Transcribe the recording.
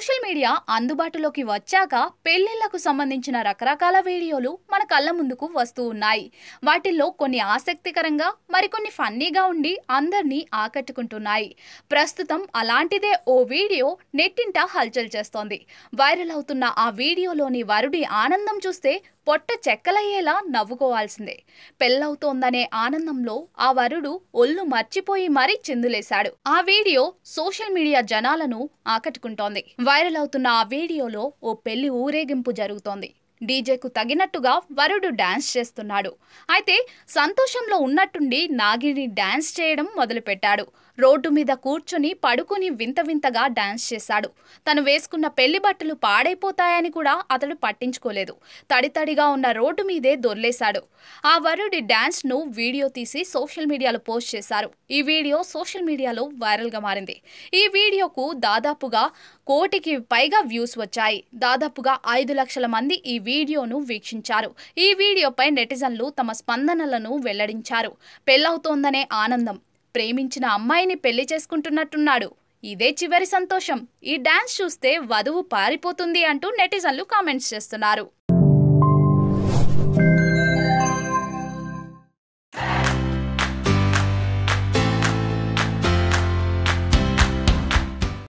Social media అందుబాటులోకి వచ్చాక పెళ్లిళ్లకు సంబంధించిన రకరకాల వీడియోలు మన కళ్ళ ముందుకు వస్తూ ఉన్నాయి. వాటిల్లో కొన్ని ఆసక్తికరంగా, మరికొన్ని ఫన్నీగా ఉండి అందర్నీ ఆకట్టుకుంటున్నాయి. ప్రస్తుతం అలాంటిదే ఓ వీడియో నెట్టింట హల్చల్ చేస్తోంది. వైరల్ అవుతున్న ఆ వీడియోలోని వరుడి ఆనందం చూస్తే పొట్ట చెక్కలయ్యేలా నవ్వుకోవాల్సిందే. పెళ్లవుతోందనే ఆనందంలో ఆ వరుడు ఒళ్ళు మర్చిపోయి మరీ చిందులేశాడు. ఆ వీడియో సోషల్ మీడియా జనాలను ఆకట్టుకుంటోంది. వైరల్ అవుతున్న ఆ వీడియోలో ఓ పెళ్లి ఊరేగింపు జరుగుతోంది. డీజేకు తగినట్టుగా వరుడు డాన్స్ చేస్తున్నాడు. అయితే సంతోషంలో ఉన్నట్టుండి నాగిని డాన్స్ చేయడం మొదలుపెట్టాడు. రోడ్డు మీద కూర్చుని పడుకుని వింత వింతగా డాన్స్ చేశాడు. తను వేసుకున్న పెళ్లి బట్టలు పాడైపోతాయని కూడా అతడు పట్టించుకోలేదు. తడితడిగా ఉన్న రోడ్డు మీదే దొర్లేశాడు. ఆ వరుడి డాన్స్ ను వీడియో తీసి సోషల్ మీడియాలో పోస్ట్ చేశారు. ఈ వీడియో సోషల్ మీడియాలో వైరల్ గా మారింది. ఈ వీడియోకు దాదాపుగా 1 కోటికి పైగా వ్యూస్ వచ్చాయి. దాదాపుగా 5 లక్షల మంది ఈ వీడియోను వీక్షించారు. ఈ వీడియోపై నెటిజన్లు తమ స్పందనలను వెల్లడించారు. పెళ్లవుతోందనే ఆనందం, ప్రేమించిన అమ్మాయిని పెళ్లి చేసుకుంటున్నట్టున్నాడు, ఇదే చివరి సంతోషం, ఈ డాన్స్ చూస్తే వధువు పారిపోతుంది అంటూ నెటిజన్లు కామెంట్స్ చేస్తున్నారు.